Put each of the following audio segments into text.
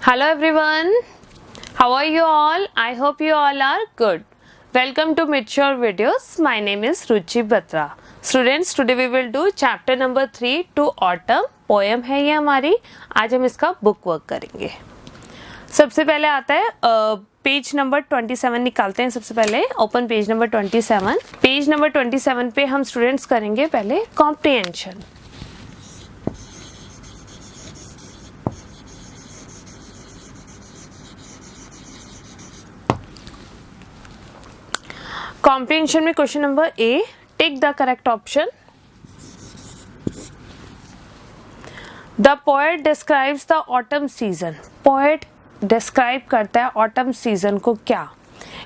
Hello everyone, how are you all? I hope you all are good. Welcome to Mature Videos. My name is Ruchi Batra. Students, today we will do chapter number 3 to autumn. Poem है ये हमारी. आज हम इसका book work करेंगे. सबसे पहले आता है पेज नंबर 27 निकालते हैं. सबसे पहले open page number 27. Page number 27 पे हम स्टूडेंट्स करेंगे पहले कॉम्प्रिहेंशन. कॉम्प्रिहेंशन में question number A, tick the correct option. The poet describes the autumn season. Poet describe करता है ऑटम सीजन को क्या?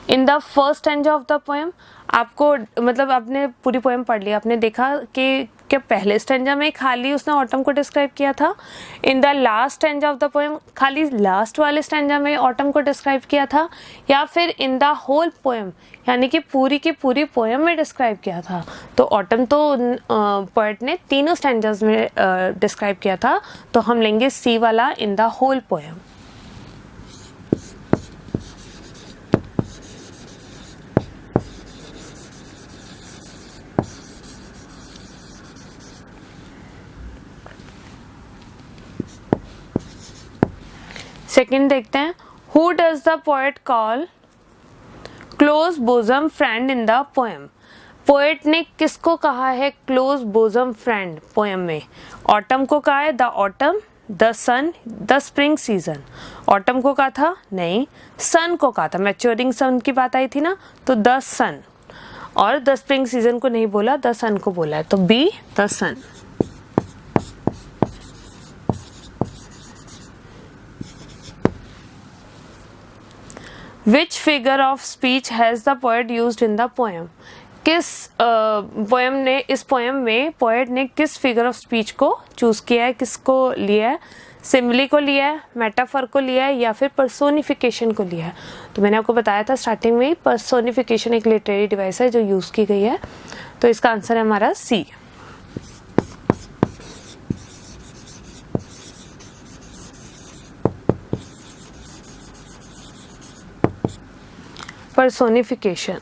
In the first stanza of the poem. आपको मतलब आपने पूरी पोएम पढ़ ली, आपने देखा कि क्या पहले स्टैंजा में खाली उसने ऑटम को डिस्क्राइब किया था. In the last stanza of the poem खाली लास्ट वाले स्टैंजा में ऑटम को डिस्क्राइब किया था, या फिर इन द होल पोएम यानी कि पूरी की पूरी पोएम में डिस्क्राइब किया था. तो ऑटम तो पोएट ने तीनों स्टैंजाज में डिस्क्राइब किया था. तो हम लेंगे सी वाला, in the whole poem. Second देखते हैं. Who does the poet call close bosom friend in the poem. Poet ने किसको कहा है क्लोज बोजम फ्रेंड पोएम में? ऑटम को कहा है the autumn, the sun, the spring season. Autumn को कहा था? नहीं, सन को कहा था. मैच्योरिंग सन की बात आई थी ना, तो द सन. और द स्प्रिंग सीजन को नहीं बोला, द सन को बोला है. तो B the sun. Which figure of speech has the poet used in the poem? किस पोएम ने, इस पोएम में पोएट ने किस फिगर ऑफ स्पीच को चूज किया है, किसको लिया है? सिमिली को लिया है, मेटाफर को लिया है, या फिर पर्सोनिफिकेशन को लिया है? तो मैंने आपको बताया था स्टार्टिंग में ही, पर्सोनिफिकेशन एक लिटरेरी डिवाइस है जो यूज की गई है. तो इसका आंसर है हमारा सी. पर्सोनिफिकेशन.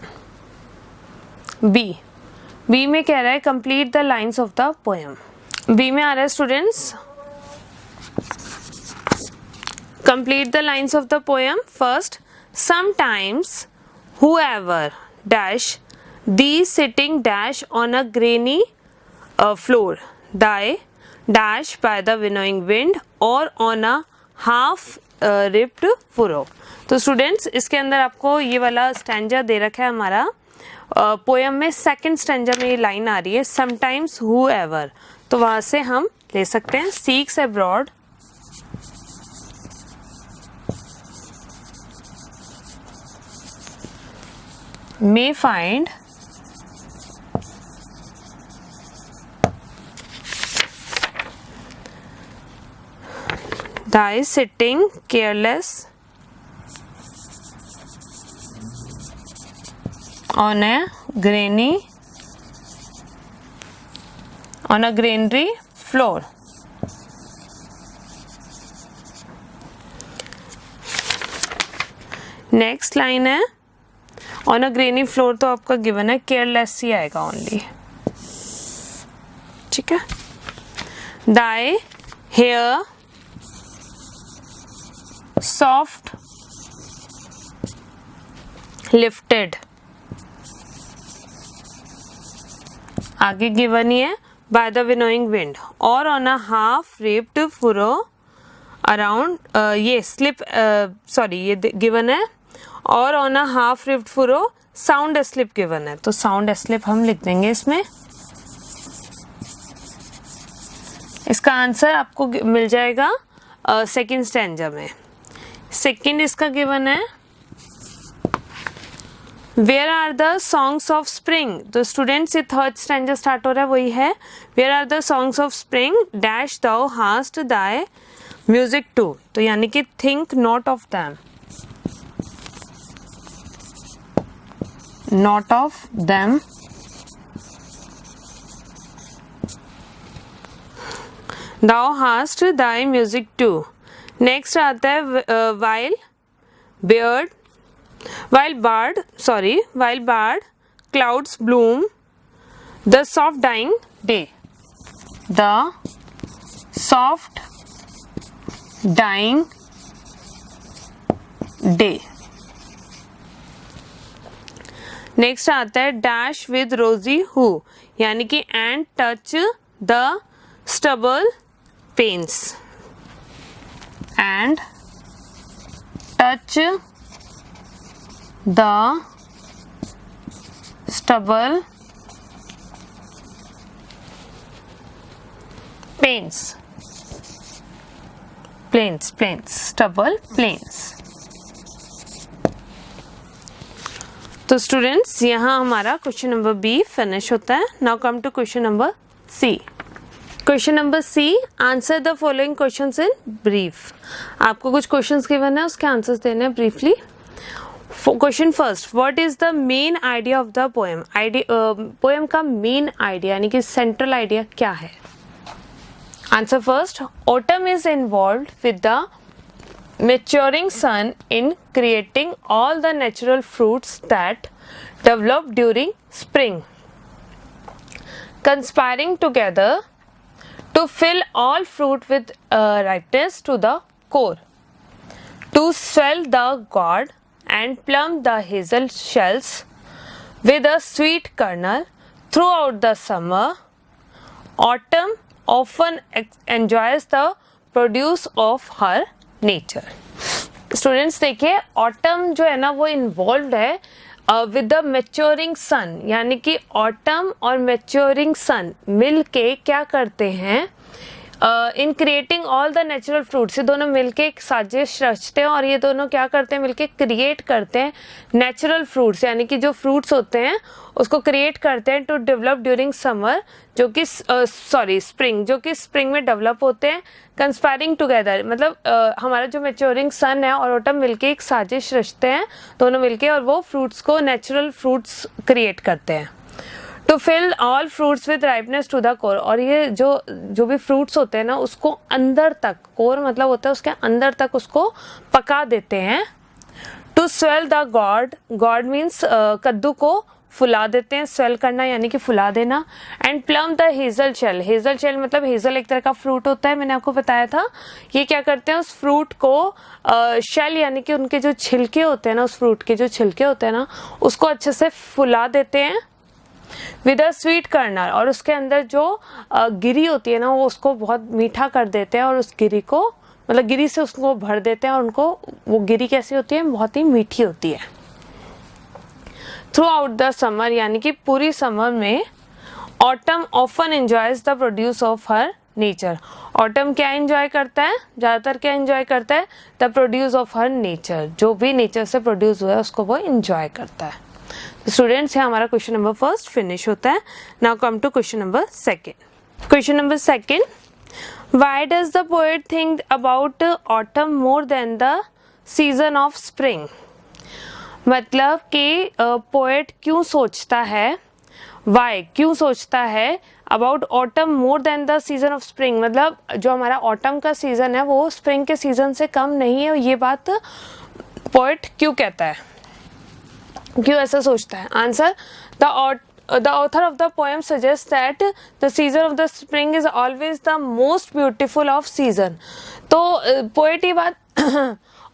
बी में कह रहा है complete the lines of the poem. B में आ रहा है students complete the lines of the poem. First, sometimes whoever dash the sitting dash on a grainy floor die dash by the winnowing wind or on a half ripped furrow. तो students इसके अंदर आपको ये वाला stanza दे रखा है हमारा. Poem में सेकंड स्टैंजा में ये लाइन आ रही है समटाइम्स हूएवर. तो वहां से हम ले सकते हैं seeks abroad may find thy sitting careless on a granary floor. Next line है ऑन अ ग्रेनी फ्लोर. तो आपका गिवन है केयरलेस ही आएगा ओनली. ठीक है. Thy hair soft lifted. आगे गिवन ही है बाय द विनोइंग विंड और on a half reaped furrow around. ये स्लिप सॉरी ये गिवन है. और on a half reaped furrow sound slip given है. तो साउंड स्लिप हम लिख देंगे इसमें. इसका आंसर आपको मिल जाएगा सेकंड स्टैंजा में. सेकंड इसका गिवन है where are the songs of spring. तो स्टूडेंट्स ये थर्ड स्टैंजा स्टार्ट हो रहा है, वही है where are the songs of spring dash thou hast thy music too. तो यानी कि think not of them, not of them thou hast thy music too. Next आता है while bard clouds bloom, the soft dying day. The soft dying day. Next आता है dash with rosy hue, यानी कि and touch the stubble plains, and touch the stubble stubble plains. तो students यहाँ हमारा question number B finish होता है। Now come to question number C. Question number C, answer the following questions in brief. आपको कुछ questions given है, उसके answers देने हैं briefly. Question first, what is the main idea of the poem. Poem का main idea यानी कि central idea क्या है। Answer first, autumn is involved with the maturing sun in creating all the natural fruits that develop during spring, conspiring together to fill all fruit with ripeness to the core, to swell the gourd and plump the hazel shells with a sweet kernel throughout the summer. Autumn often enjoys the produce of her nature. Students देखिए, autumn जो है ना वो involve है with the maturing सन, यानी कि autumn और maturing सन मिल के क्या करते हैं, in creating all the natural fruits. ये दोनों मिलके एक साजिश रचते हैं और ये दोनों क्या करते हैं, मिलके क्रिएट करते हैं नेचुरल फ्रूट्स, यानी कि जो फ्रूट्स होते हैं उसको क्रिएट करते हैं टू डेवलप ड्यूरिंग समर, जो कि स्प्रिंग, जो कि स्प्रिंग में डेवलप होते हैं। कंस्पायरिंग टुगेदर मतलब हमारा जो मैच्योरिंग सन है और ऑटम मिलके एक साजिश रचते हैं दोनों मिलके, और वो फ्रूट्स को नेचुरल फ्रूट्स क्रिएट करते हैं। To fill all fruits with ripeness to the core, और ये जो भी फ्रूट्स होते हैं ना उसको अंदर तक, कोर मतलब होता है उसके अंदर तक उसको पका देते हैं। To swell the gourd means कद्दू को फुला देते हैं, स्वेल करना यानी कि फुला देना। And plump the hazel shell मतलब हेजल एक तरह का फ्रूट होता है, मैंने आपको बताया था। ये क्या करते हैं, उस फ्रूट को शेल यानी कि उनके जो छिलके होते हैं ना, उस फ्रूट के जो छिलके होते हैं ना उसको अच्छे से फुला देते हैं विद अ स्वीट कर्नल, और उसके अंदर जो गिरी होती है ना वो उसको बहुत मीठा कर देते हैं, और उस गिरी को मतलब गिरी से उसको भर देते हैं, और उनको वो गिरी कैसी होती है, बहुत ही मीठी होती है। थ्रू आउट द समर यानी कि पूरी समर में autumn often enjoys the produce of her nature. Autumn क्या एंजॉय करता है, ज़्यादातर क्या एंजॉय करता है, the produce of her nature, जो भी नेचर से प्रोड्यूस हुआ है उसको वो एंजॉय करता है। स्टूडेंट्स यहाँ हमारा क्वेश्चन नंबर फर्स्ट फिनिश होता है। Now come to question number second. Question number second, why does the poet think about autumn more than the season of spring. मतलब कि पोएट क्यों सोचता है, वाई क्यों सोचता है about autumn more than the season of spring, मतलब जो हमारा ऑटम का सीजन है वो स्प्रिंग के सीजन से कम नहीं है। ये बात पोएट क्यों कहता है, क्यों ऐसा सोचता है। Answer, the author of the poem suggests that the season of the spring is always the most beautiful of season। तो पोएट ये बात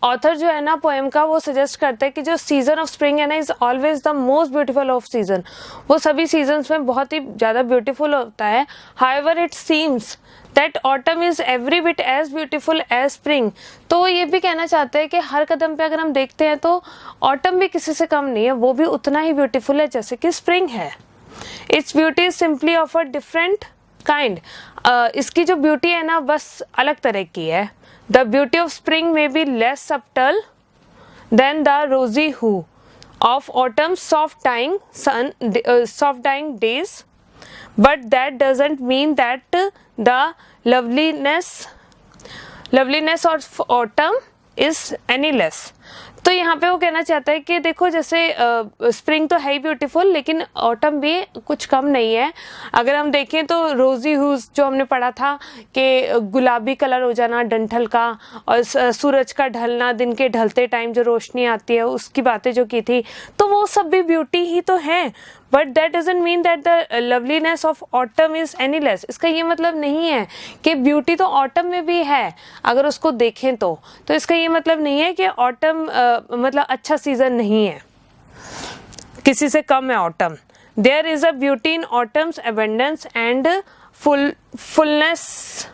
ऑथर जो है ना पोएम का वो सजेस्ट करता है कि जो सीजन ऑफ स्प्रिंग है ना is always the most beautiful off season, वो सभी सीजन्स में बहुत ही ज़्यादा ब्यूटीफुल होता है। However it seems that autumn is every bit as beautiful as spring. तो ये भी कहना चाहते हैं कि हर कदम पे अगर हम देखते हैं तो ऑटम भी किसी से कम नहीं है, वो भी उतना ही ब्यूटीफुल है जैसे कि स्प्रिंग है। Its beauty is simply of a different kind. इसकी जो ब्यूटी है ना बस अलग तरह की है। The beauty of spring may be less subtle than the rosy hue of autumn's soft dying days, but that doesn't mean that the loveliness of autumn is any less। तो यहाँ पे वो कहना चाहता है कि देखो जैसे स्प्रिंग तो है ही ब्यूटीफुल, लेकिन ऑटम भी कुछ कम नहीं है। अगर हम देखें तो रोजी ह्यूज जो हमने पढ़ा था कि गुलाबी कलर हो जाना डंठल का, और सूरज का ढलना, दिन के ढलते टाइम जो रोशनी आती है उसकी बातें जो की थी, तो वो सब भी ब्यूटी ही तो है। But that doesn't mean that the loveliness of autumn is any less. इसका ये मतलब नहीं है कि ब्यूटी तो ऑटम में भी है अगर उसको देखें तो इसका ये मतलब नहीं है कि ऑटम मतलब अच्छा सीजन नहीं है, किसी से कम है autumn. There is a beauty in autumn's abundance and fullness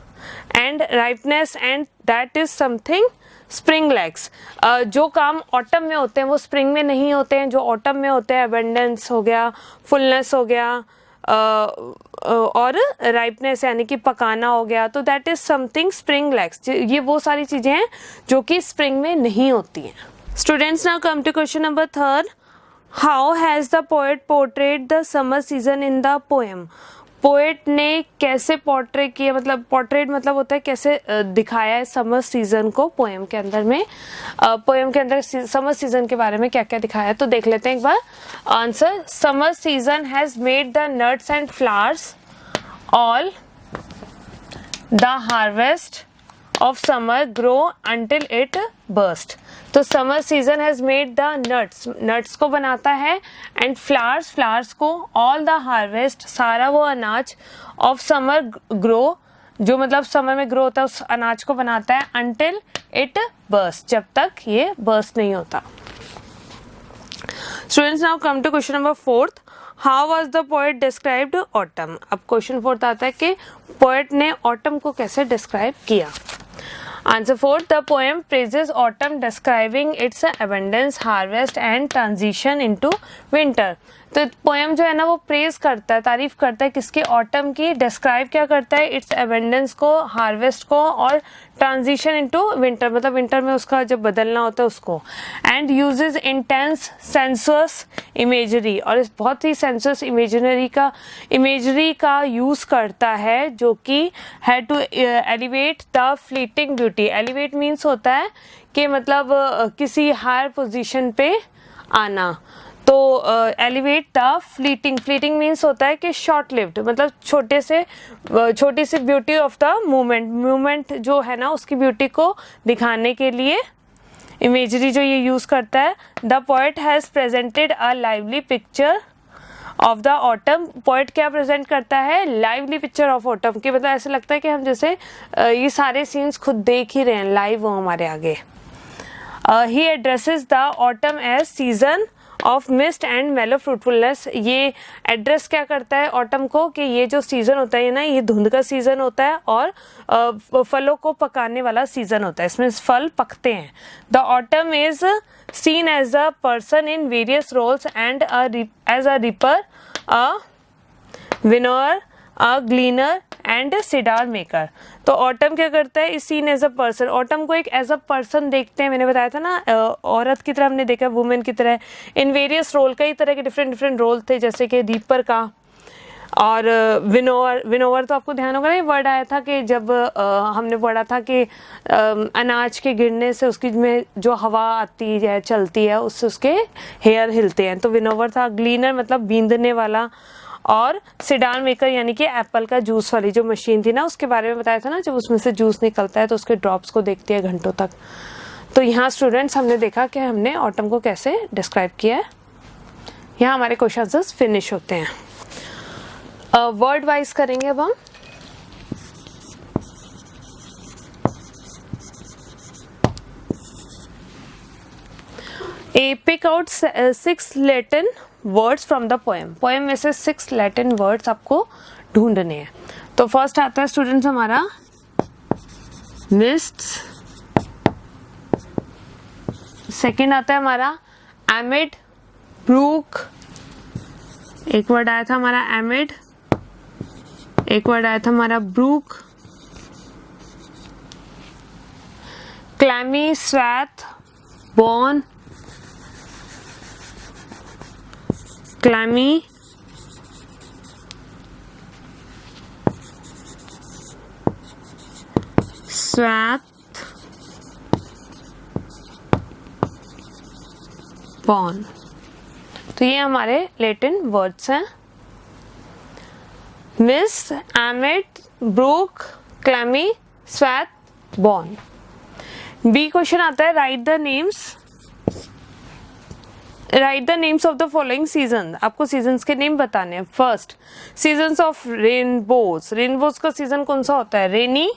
and ripeness, and that is something spring lacks. जो काम ऑटम में होते हैं वो स्प्रिंग में नहीं होते हैं। जो ऑटम में होते हैं, एबंडेंस हो गया, फुलनेस हो गया, और राइपनेस यानी कि पकाना हो गया, तो that is something spring lakhs. ये वो सारी चीजें हैं जो कि स्प्रिंग में नहीं होती हैं। Students, now come to question number 3। How has the poet portrait the summer season in the poem. Poet ने कैसे पोर्ट्रेट किया, मतलब पोर्ट्रेट मतलब होता है कैसे दिखाया है समर सीजन को पोएम के अंदर में। पोएम के अंदर समर सीजन के बारे में क्या क्या दिखाया है तो देख लेते हैं एक बार। Answer, summer season has made the nuts and flowers all the harvest of summer grow until it burst. तो summer season has made the nuts को बनाता है, एंड फ्लावर्स को, ऑल द हार्वेस्ट सारा वो अनाज, ऑफ समर ग्रो जो मतलब समर में ग्रो होता है उस अनाज को बनाता है, अंटिल इट बर्स्ट जब तक ये बर्स्ट नहीं होता। Students, now come to question number 4। How was the poet described autumn. अब क्वेश्चन 4 आता है कि पोएट ने ऑटम को कैसे डिस्क्राइब किया। Answer 4. The poem praises autumn, describing its abundance, harvest and transition into winter. तो पोएम जो है ना वो प्रेज करता है, तारीफ करता है किसकी, ऑटम की। डिस्क्राइब क्या करता है, इट्स एबंडेंस को, हार्वेस्ट को, और ट्रांजिशन इनटू विंटर मतलब विंटर में उसका जब बदलना होता है उसको। And uses intense sensuous imagery, और इस बहुत ही सेंसुअस इमेजरी का यूज करता है जो कि है to elevate the fleeting beauty. Elevate means होता है कि मतलब किसी हायर पोजीशन पे आना। तो एलिवेट द फ्लीटिंग मीन्स होता है कि शॉर्ट लिव्ड, मतलब छोटी सी ब्यूटी ऑफ द मूवमेंट जो है ना उसकी ब्यूटी को दिखाने के लिए इमेजरी जो ये यूज करता है। The poet has presented a lively picture of the autumn. Poet क्या प्रेजेंट करता है, लाइवली पिक्चर ऑफ ऑटम की, मतलब ऐसा लगता है कि हम जैसे ये सारे सीन्स खुद देख ही रहे हैं, लाइव हो हमारे आगे। He addresses the autumn as season of mist and mellow fruitfulness. ये एड्रेस क्या करता है ऑटम को कि ये जो सीजन होता है ना ये धुंध का सीजन होता है और फलों को पकाने वाला सीजन होता है, इसमें फल पकते हैं। The autumn is seen as a person in various roles and as a reaper, a winnower, a gleaner and a cedar maker। तो ऑटम क्या करता है, इस seen as a person, autumn को एक एज अ पर्सन देखते हैं। मैंने बताया था ना औरत की तरह हमने देखा, वुमेन की तरह। इन वेरियस रोल, कई तरह के डिफरेंट रोल थे, जैसे कि रीपर का और विनोवर तो आपको ध्यान होगा ना, ये वर्ड आया था कि जब हमने पढ़ा था कि अनाज के गिरने से उसकी में जो हवा आती है चलती है उससे उसके हेयर हिलते हैं, तो विनोवर था। ग्लीनर मतलब बींदने वाला, और सिडार मेकर यानी कि एप्पल का जूस वाली जो मशीन थी ना उसके बारे में बताया था ना, जब उसमें से जूस निकलता है तो उसके ड्रॉप्स को देखती है घंटों तक। तो यहाँ स्टूडेंट्स हमने देखा कि हमने ऑटम को कैसे डिस्क्राइब किया है। यहाँ हमारे क्वेश्चन फिनिश होते हैं। वर्ड वाइज करेंगे अब हम। Pick out 6 Latin words from the poem. Poem में से 6 लैटिन वर्ड्स आपको ढूंढने हैं। तो फर्स्ट आता है स्टूडेंट्स हमारा मिस्ट्स, सेकंड आता है हमारा एमिड, ब्रूक, एक वर्ड आया था हमारा एमिड, एक वर्ड आया था हमारा brook, clammy, swath, bourn, clammy, swath, bourn. तो ये हमारे लैटिन वर्ड्स हैं। Miss, emit, brook, clammy, swat, bourn. B question आता है write the names of the following season. आपको सीजन्स के नेम बताने हैं। First, seasons of rainbows. Rainbows का सीजन कौन सा होता है? Rainy.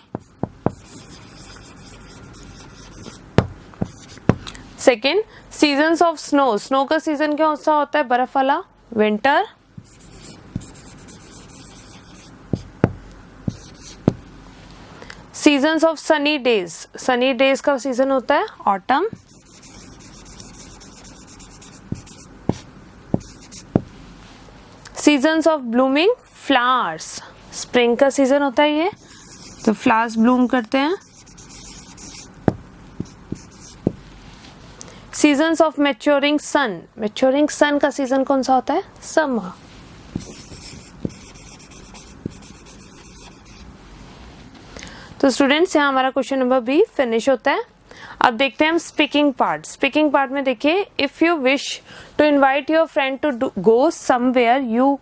Second, seasons of snow. Snow का सीजन कौन सा होता है? बर्फ वाला, winter. Seasons of sunny days. Sunny days का सीजन होता है autumn. Seasons of blooming flowers. Spring का सीजन होता है ये, तो फ्लावर्स ब्लूम करते हैं। Seasons of maturing sun. Maturing sun का सीजन कौन सा होता है? समर। तो स्टूडेंट्स, यहाँ हमारा क्वेश्चन नंबर बी फिनिश होता है। अब देखते हैं हम स्पीकिंग पार्ट। स्पीकिंग पार्ट में देखिए, if you wish to invite your friend to go somewhere you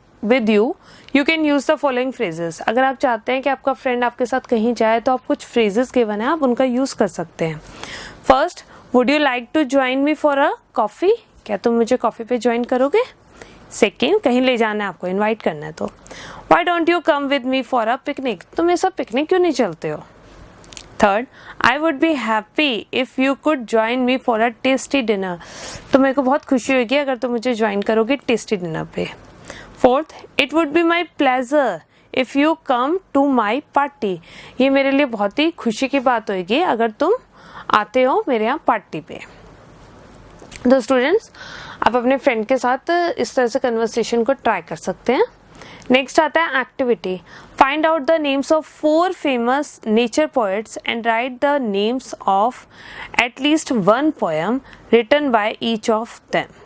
can use the following phrases. अगर आप चाहते हैं कि आपका फ्रेंड आपके साथ कहीं जाए तो आप कुछ फ्रेजेस गिवन है, आप उनका यूज कर सकते हैं। First, would you like to join me for a coffee. क्या तुम मुझे कॉफी पे ज्वाइन करोगे? सेकेंड, कहीं ले जाना है आपको, इन्वाइट करना है, तो why don't you come with me for a picnic. तुम ये सब पिकनिक क्यों नहीं चलते हो? Third, I would be happy if you could join me for a tasty dinner. तो मेरे को बहुत खुशी होगी अगर तुम मुझे ज्वाइन करोगे टेस्टी डिनर पे। Fourth, it would be my pleasure if you come to my party. ये मेरे लिए बहुत ही खुशी की बात होगी अगर तुम आते हो मेरे यहाँ पार्टी पे। तो स्टूडेंट्स, आप अपने फ्रेंड के साथ इस तरह से कन्वर्सेशन को ट्राई कर सकते हैं। नेक्स्ट आता है activity. Find out the names of 4 famous nature poets and write the names of at least 1 poem written by each of them.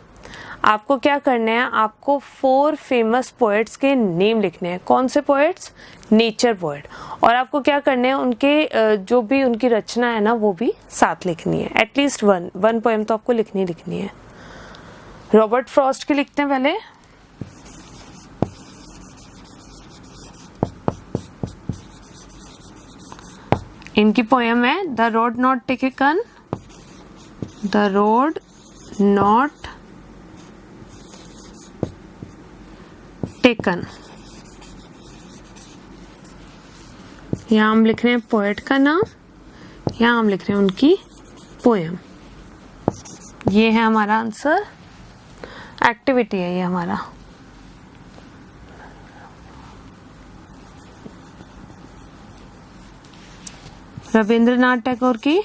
आपको क्या करना है? आपको 4 फेमस पोएट्स के नेम लिखने हैं। कौन से पोएट्स? Nature poet. और आपको क्या करना है? उनके जो भी उनकी रचना है ना, वो भी साथ लिखनी है। एटलीस्ट 1 पोएम तो आपको लिखनी है। रॉबर्ट फ्रॉस्ट की लिखते हैं पहले। इनकी पोएम है the road not taken. The road not taken. यहाँ हम लिख रहे हैं पोएट का नाम, यहाँ हम लिख रहे हैं उनकी पोएम। ये है हमारा आंसर। एक्टिविटी है ये हमारा। रविंद्रनाथ टैगोर की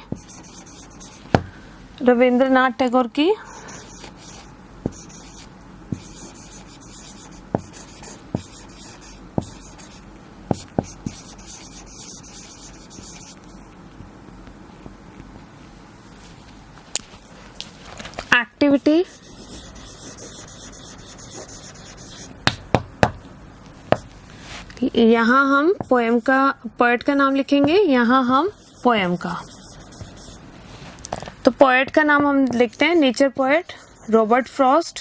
एक्टिविटी। यहाँ हम पोएट का नाम लिखेंगे, यहाँ हम पोएम का। तो पोएट का नाम हम लिखते हैं नेचर पोएट रॉबर्ट फ्रॉस्ट,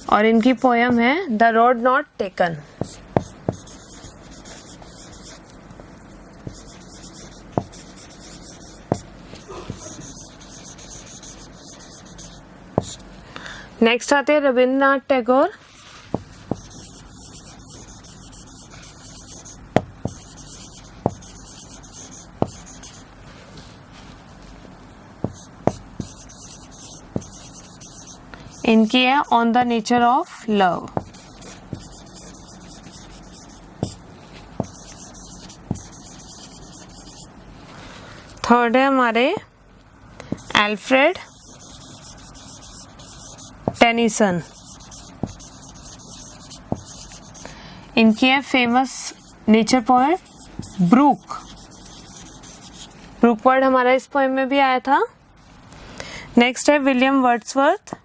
और इनकी पोएम है the road not taken. Next आते हैं रविंद्रनाथ टैगोर। इनकी है on the nature of love. Third है हमारे एल्फ्रेड टेनिसन। इनकी है famous nature poet brook. Word हमारा इस पोएम में भी आया था। नेक्स्ट है विलियम वर्ड्सवर्थ।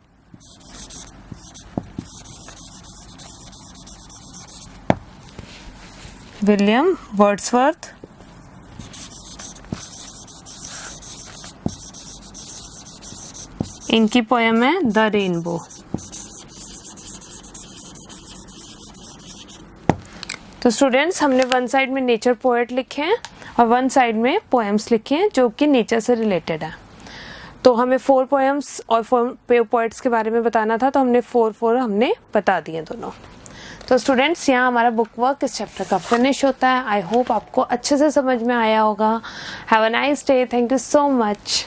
इनकी पोएम है द रेनबो। तो स्टूडेंट्स, हमने वन साइड में नेचर पोएट लिखे हैं और वन साइड में पोएम्स लिखे हैं जो कि नेचर से रिलेटेड है। तो हमें 4 पोएम्स और 4 पोएट्स के बारे में बताना था, तो हमने 4 हमने बता दिए दोनों। तो स्टूडेंट्स, यहाँ हमारा बुक वर्क इस चैप्टर का फिनिश होता है। आई होप आपको अच्छे से समझ में आया होगा। Have a nice day. Thank you so much.